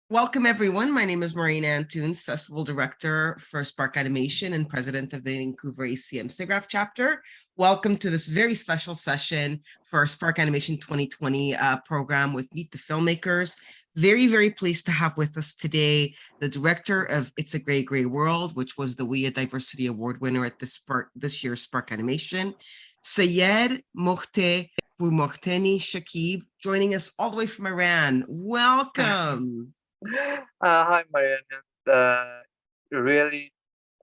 Welcome, everyone. My name is Marina Antunes, Festival Director for Spark Animation and President of the Vancouver ACM SIGGRAPH chapter. Welcome to this very special session for our Spark Animation 2020 program with Meet the Filmmakers. Very, very pleased to have with us today the director of It's a Gray, Gray World, which was the WIA Diversity Award winner at this year's Spark Animation, Seyed Mohsen Pourmohseni Shakib, joining us all the way from Iran. Welcome. Hi, Marianne. It's really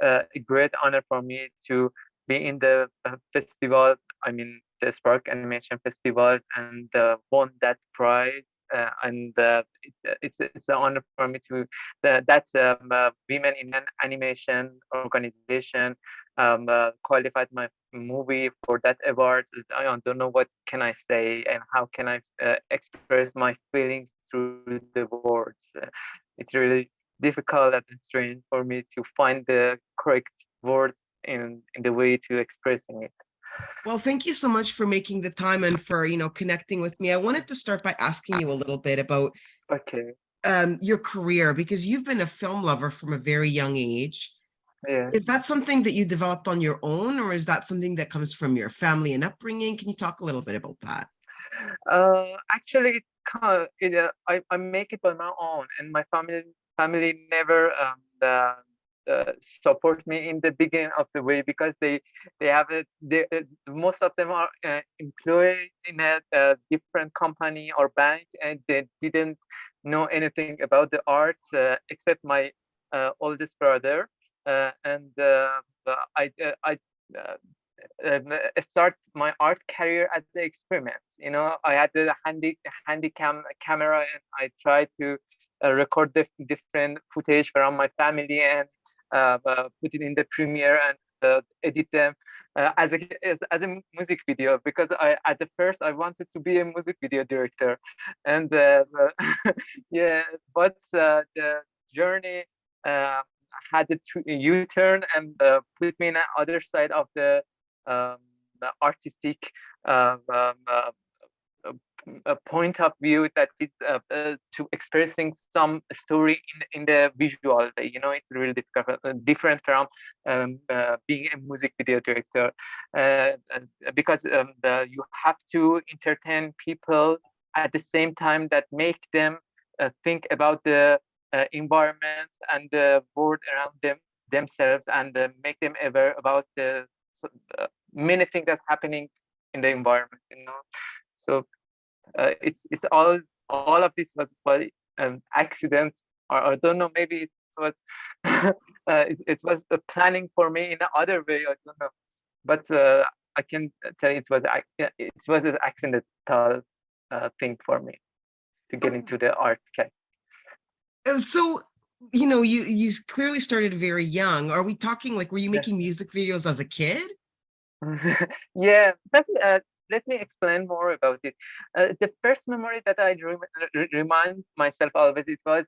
a great honor for me to be in the festival. I mean, the Spark Animation Festival, and won that prize. It's an honor for me to that Women in an Animation organization qualified my movie for that award. I don't know what can I say and how can I express my feelings through the words. It's really difficult and strange for me to find the correct words in the way to expressing it. Well, thank you so much for making the time and for, connecting with me. I wanted to start by asking you a little bit about your career, because you've been a film lover from a very young age. Yeah. Is that something that you developed on your own, or is that something that comes from your family and upbringing? Can you talk a little bit about that? Actually, it's kind of, I make it by my own, and my family never support me in the beginning of the way, because they have most of them are employed in a different company or bank, and they didn't know anything about the art except my oldest brother, and I start my art career as an experiment. I had the handy camera, and I tried to record the different footage from my family and put it in the Premiere and edit them as a music video, because at the first I wanted to be a music video director, and yeah, but the journey had a U-turn and put me in the other side of the artistic um, um, uh, point of view, that is to expressing some story in the visual way. It's really different from being a music video director, because you have to entertain people at the same time that make them think about the environment and the world around themselves, and make them aware about the many things that's happening in the environment. So it's all of this was by accident, or I don't know, maybe it was it was planning for me in another way, I don't know, but I can tell you it was an accidental thing for me to get into the art camp. So, you clearly started very young. Are we talking like, were you making music videos as a kid? Yeah, let me explain more about it. The first memory that I remind myself always, it was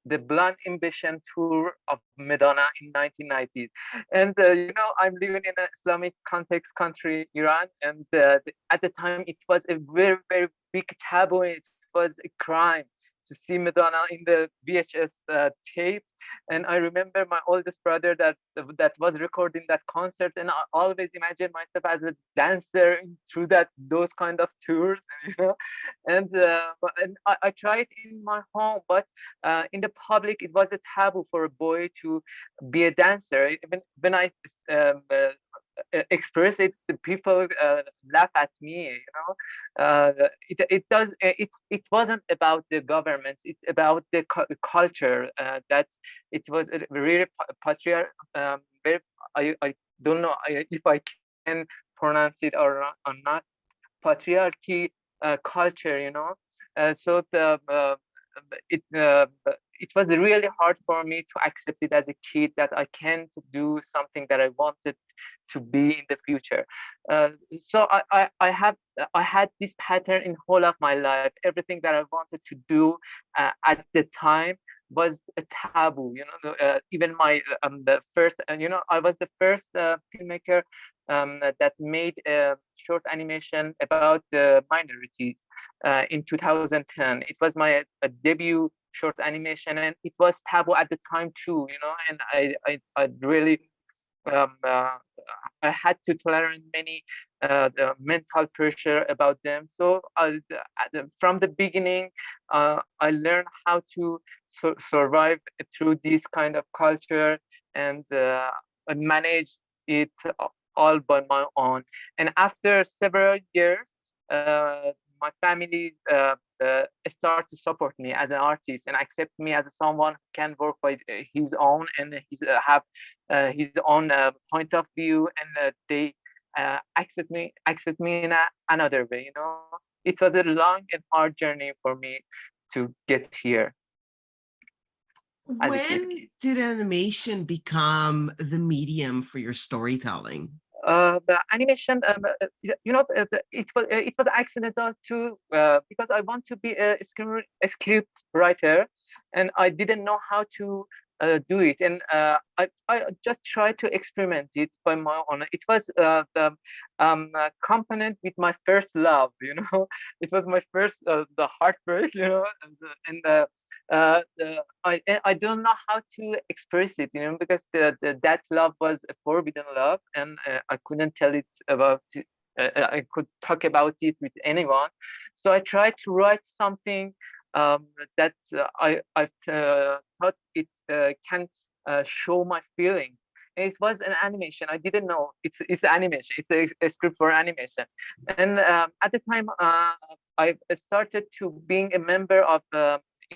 the Blonde Ambition tour of Madonna in 1990s. And I'm living in an Islamic context country, Iran, and at the time it was a very, very big taboo. It was a crime to see Madonna in the VHS tape. And I remember my oldest brother that was recording that concert, and I always imagined myself as a dancer through those kind of tours, and I tried in my home, but in the public it was a taboo for a boy to be a dancer. Even when I express it, the people laugh at me. It wasn't about the government, it's about the culture, that it was a really patriarch, very, I don't know if I can pronounce it or not, patriarchy culture. So it was really hard for me to accept it as a kid, that I can't do something that I wanted to be in the future. So I had this pattern in whole of my life. Everything that I wanted to do at the time was a taboo. Even my the first, I was the first filmmaker that made a short animation about minorities in 2010. It was my debut short animation, and it was taboo at the time too, you know, and I really um, uh, I had to tolerate many the mental pressure about them. So from the beginning, I learned how to survive through this kind of culture, and manage it all by my own. And after several years, my family start to support me as an artist and accept me as someone who can work by his own, and have his own point of view, and they accept me in another way. You know, it was a long and hard journey for me to get here as a kid. When did animation become the medium for your storytelling? The animation, you know, it was accidental too, because I want to be a script writer, and I didn't know how to do it, and I just tried to experiment it by my own. It was the component with my first love, you know. It was my first the heartbreak, you know, I don't know how to express it, you know, because that love was a forbidden love, and I couldn't tell it about it. I could talk about it with anyone, so I tried to write something that I thought it can show my feelings. And it was an animation. I didn't know it's animation. It's a script for animation, and at the time, I started to being a member of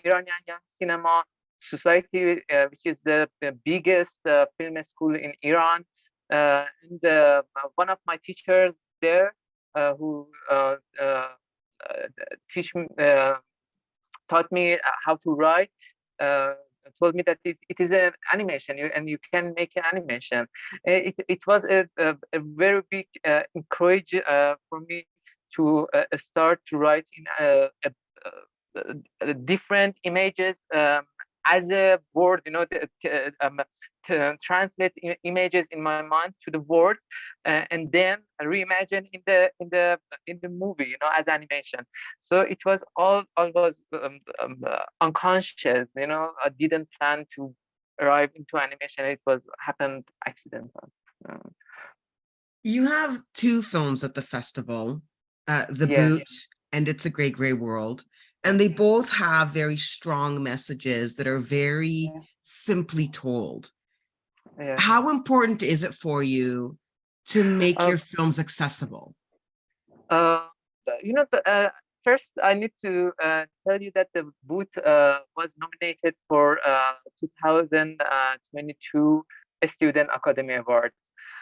Iranian Young Cinema Society, which is the biggest film school in Iran. And one of my teachers there, who teach me, taught me how to write, told me that it is an animation, and you can make an animation. It was a very big encourage for me to start to write in different images as a word, you know, to translate images in my mind to the words, and then reimagine in the movie, you know, as animation. So it was all was unconscious, you know. I didn't plan to arrive into animation. It was happened accidental. You have two films at the festival, The Yeah, Boot and It's a Great Gray World, and they both have very strong messages that are very simply told. yeah. How important is it for you to make Uh, your films accessible? you know, first I need to tell you that the boot was nominated for 2022 Student Academy Awards.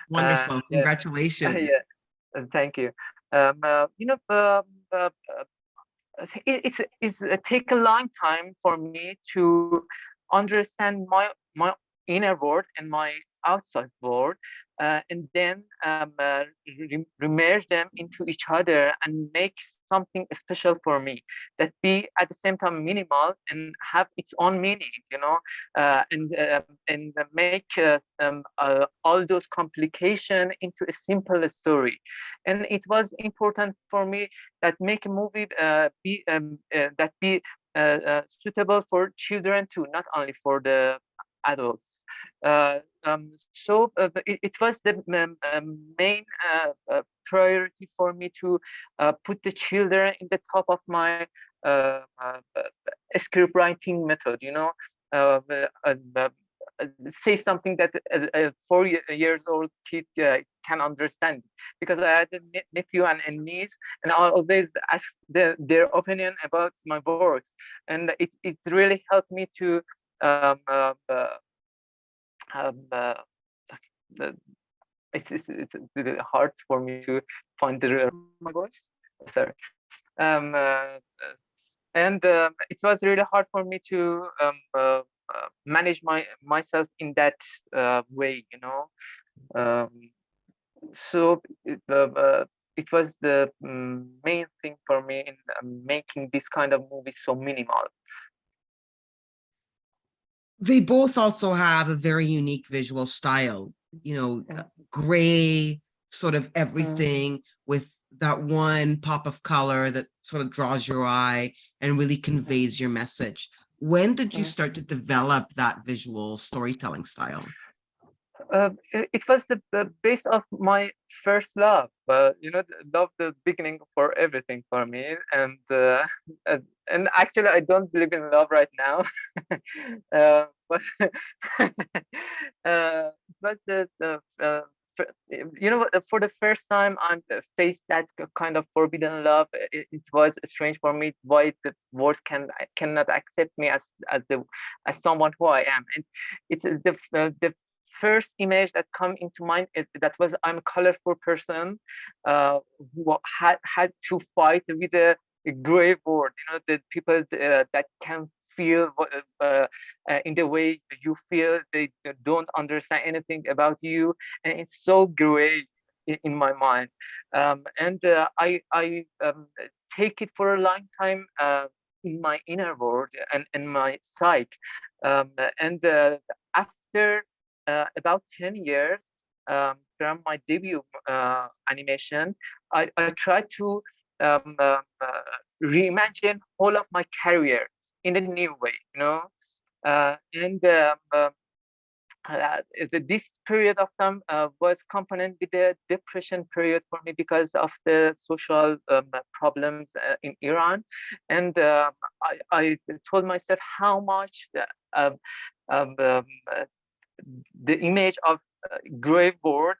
Wonderful. Yeah, Congratulations. yeah. Thank you. You know, it's take a long time for me to understand my inner world and my outside world, and then remerge them into each other and make something special for me that be at the same time minimal and have its own meaning, you know, and make all those complications into a simple story. And it was important for me that make a movie that be suitable for children too, not only for the adults. So it was the main priority for me to put the children in the top of my script writing method, you know. Say something that a 4 years old kid can understand, because I had a nephew and a niece, and I always ask their opinion about my works, and it really helped me to um, uh, the, it's really hard for me to find my voice. Sorry. Um, uh, and it was really hard for me to manage myself in that way, you know. Um, so it was the main thing for me in making this kind of movie so minimal. They both also have a very unique visual style, gray, sort of everything with that one pop of color that sort of draws your eye and really conveys your message. When did you Mm. start to develop that visual storytelling style? It was the base of my first love. Love the beginning for everything for me, and actually, I don't believe in love right now. But it was for the first time I faced that kind of forbidden love. It was strange for me why the world cannot accept me as someone who I am, and it's the first image that come into mind that was I'm a colorful person who had to fight with a gray board. The people that can feel in the way you feel. They don't understand anything about you, and it's so gray in my mind. And I take it for a long time in my inner world and my psyche. And After about 10 years from my debut animation, I tried to reimagine all of my career in a new way, and this period of time was component with the depression period for me because of the social problems in Iran, and I told myself how much um, um, um, the image of gray board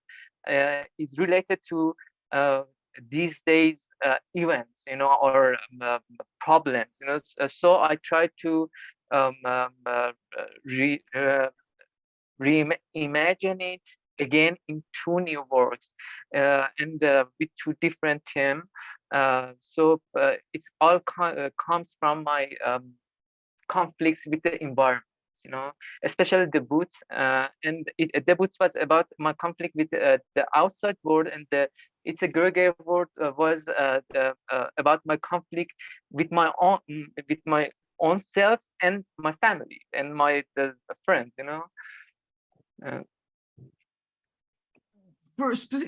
is related to these days events, or problems, So I try to um, um, uh, re, reimagine it again in two new works, and with two different themes. It's all comes from my conflicts with the environment, especially the boots. The boots was about my conflict with the outside world, and it's a Gregor word was about my conflict with my own self and my family and my friends, Uh,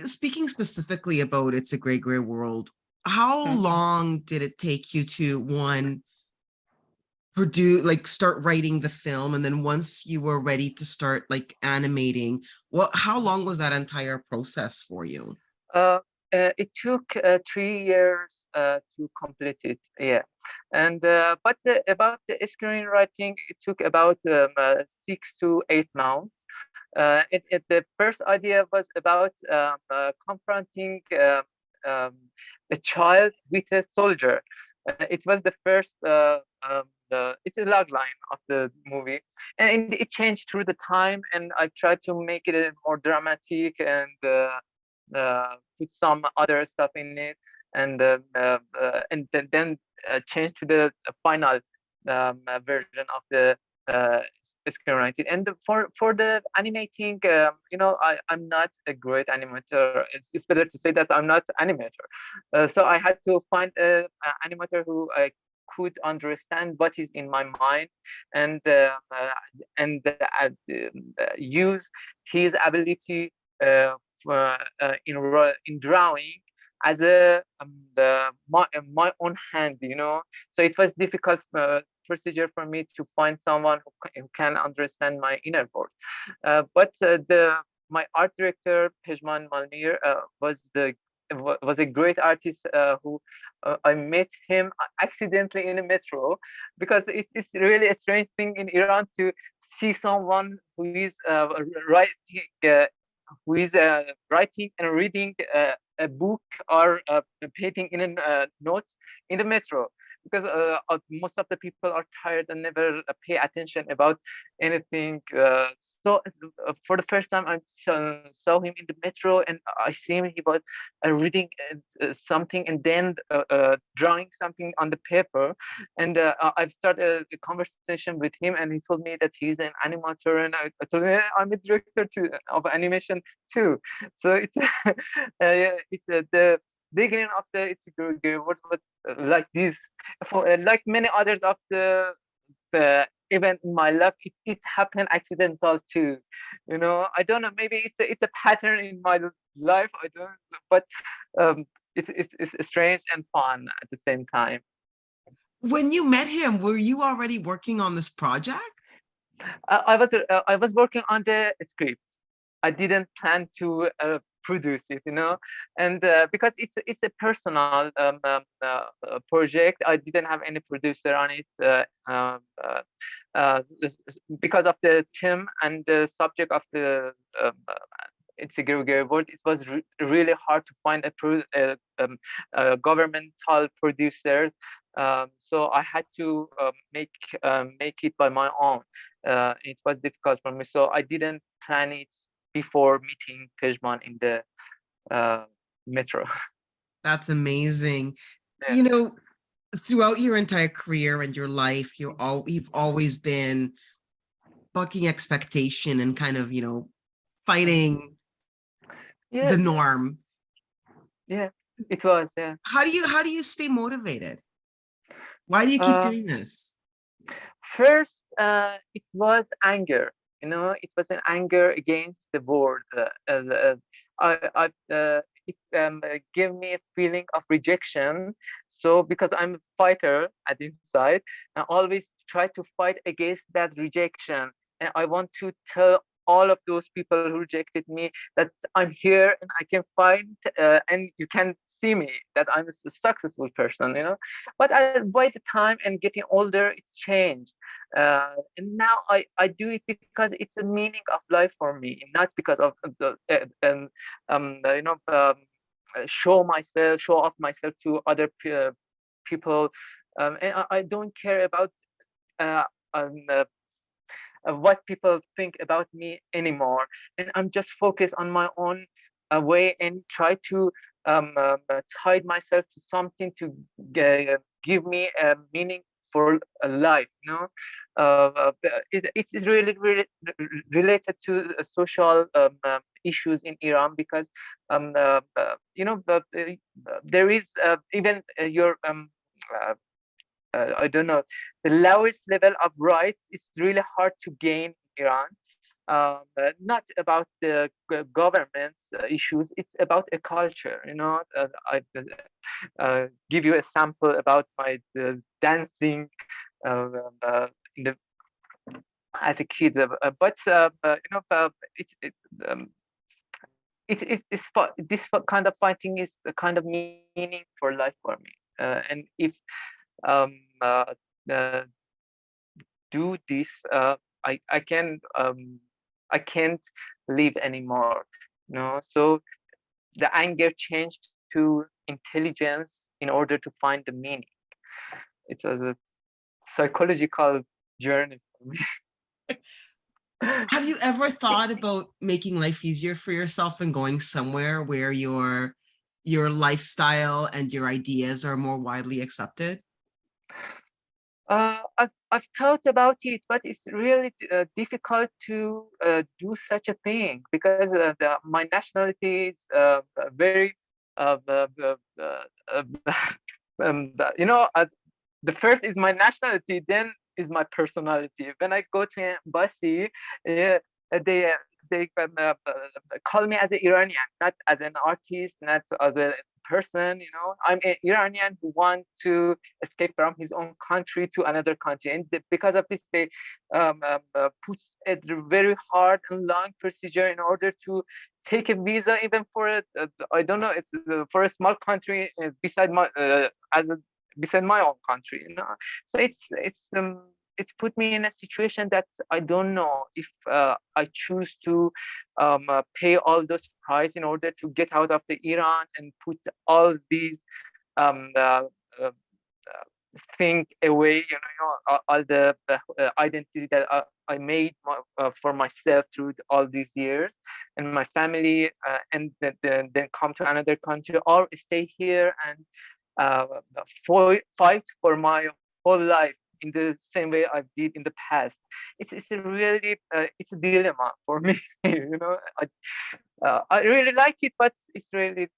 Speaking specifically about It's a Gray Gray World, how mm. long did it take you to produce, like start writing the film, and then once you were ready to start like animating, how long was that entire process for you? Uh, it took 3 years to complete it. Yeah, and but about the screenwriting, it took about 6 to 8 months. The first idea was about confronting um, a child with a soldier. It was the first. It's a log line of the movie, and it changed through the time. And I tried to make it more dramatic and put some other stuff in it, and then change to the final version of the uh, screenwriting. And for the animating, I'm not a great animator. It's better to say that I'm not animator. So I had to find a animator who I could understand what is in my mind, and use his ability in drawing as my own hand, So it was difficult procedure for me to find someone who can understand my inner world. But the my art director Pejman Malmir was a great artist who I met him accidentally in a metro, because it's really a strange thing in Iran to see someone writing uh, who is writing and reading a book or painting in a note in the metro, because most of the people are tired and never pay attention about anything. For the first time, I saw him in the metro, and I see him. He was reading something and then drawing something on the paper. And I've started a conversation with him, and he told me that he's an animator, and I told him, "Yeah, I'm a director too of animation too." So it's the beginning of the it's a what like this, for like many others of the event in my life, it happened accidental too. I don't know, maybe it's a pattern in my life, I don't know, but um it's strange and fun at the same time. When you met him, were you already working on this project? I was working on the script. I didn't plan to produce it, and because it's a personal project, I didn't have any producer on it because of the theme and the subject of the it's a Gregory word. It was really hard to find governmental producers, so I had to make it by my own. It was difficult for me, so I didn't plan it before meeting Pejman in the metro. That's amazing. Yeah. You know, throughout your entire career and your life, you've always been bucking expectation and kind of, fighting Yeah, the norm. yeah, it was, yeah. How do you stay motivated? Why do you keep Uh, doing this? First, it was anger. It was an anger against the world. It gave me a feeling of rejection. So because I'm a fighter at inside, I always try to fight against that rejection, and I want to tell all of those people who rejected me that I'm here and I can fight, and you can see me that I'm a successful person. But by the time and getting older, it's changed. And now I do it because it's a meaning of life for me, not because of the show off myself to other people. And I don't care about uh, um, uh, what people think about me anymore, and I'm just focused on my own way and try to tie myself to something to give me a meaning for a life. It is really related to social issues in Iran, because there is even your uh, I don't know, the lowest level of rights is really hard to gain in Iran. Not about the government's issues, it's about a culture. I give you a sample about my dancing uh, in the as a kid, but um, this kind of fighting is the kind of meaning for life for me. And if um, uh, do this, I can I can't live anymore. So the anger changed to intelligence in order to find the meaning. It was a psychological journey for me. Have you ever thought about making life easier for yourself and going somewhere where your lifestyle and your ideas are more widely accepted? I've thought about it, but it's really difficult to do such a thing, because my nationality is very uh, the first is my nationality, then is my personality. When I go to an embassy, yeah, they call me as an Iranian, not as an artist, not as a person. I'm an Iranian who wants to escape from his own country to another country, and because of this, they put a very hard and long procedure in order to take a visa, even for I don't know, it's for a small country beside my own country. So it's put me in a situation that I don't know if I choose to pay all those price in order to get out of the Iran and put all these um, uh, uh, thing away, all the identity that I made for myself through all these years, and my family, and then come to another country, or stay here and uh, fight for my whole life in the same way I did in the past. It's a really it's a dilemma for me. I really like it, but it's really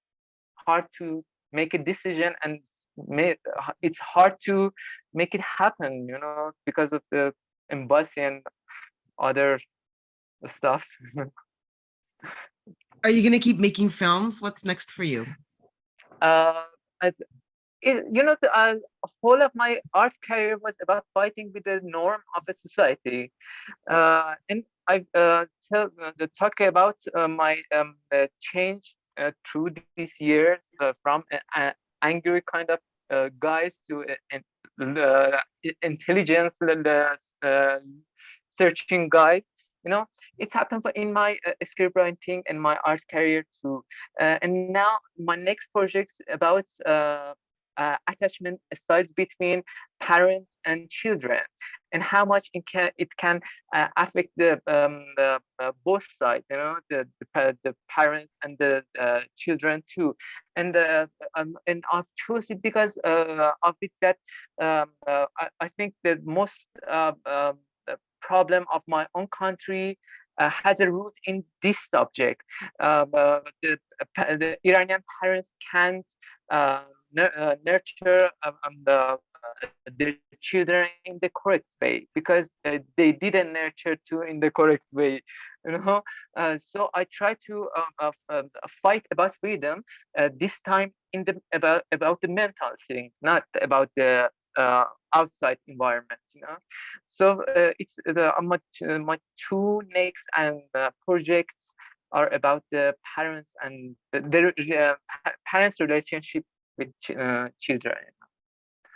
hard to make a decision, and it's hard to make it happen, because of the embassy and other stuff. Are you going to keep making films? What's next for you? uh, the whole of my art career was about fighting with the norm of a society. And I talk about my change through these years from angry kind of guys to intelligence searching guy. You know, it's happened in my script writing and my art career too. And now my next project is about attachment styles between parents and children, and how much it can affect the both sides, the parents and the children too. And I've chosen it because of it that I think the most the problem of my own country has a root in this subject. The Iranian parents can't nurture their children in the correct way because they didn't nurture too in the correct way. So I try to fight about freedom, this time in the about the mental things, not about the outside environment. So it's my two next and projects are about the parents and their parents relationship with children.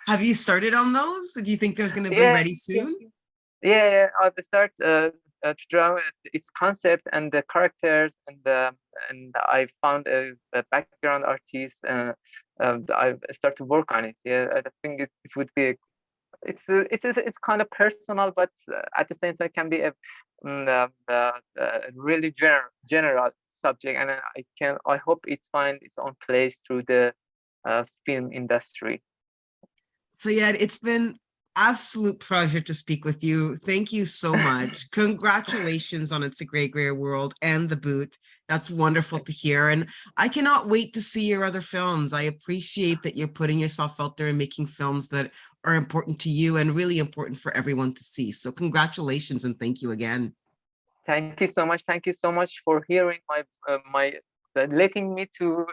Have you started on those? Do you think there's going to be Yeah, ready yeah, soon? yeah. I've start to draw its concept and the characters, and I found a background artist. I start to work on it. Yeah, I think it would be it's kind of personal, but at the same time can be a really general subject, and I hope it find its own place through the film industry. So yeah, it's been absolute pleasure to speak with you. Thank you so much. Congratulations on It's a Great Great World and The Boot. That's wonderful to hear. And I cannot wait to see your other films. I appreciate that you're putting yourself out there and making films that are important to you and really important for everyone to see. So congratulations and thank you again. Thank you so much. Thank you so much for hearing my letting me to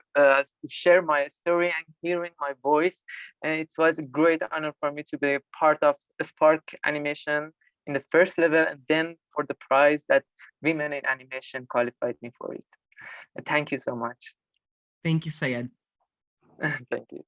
share my story and hearing my voice. And it was a great honor for me to be part of Spark Animation in the first level, and then for the prize that Women in Animation qualified me for it. Thank you so much. Thank you, Seyed. Thank you.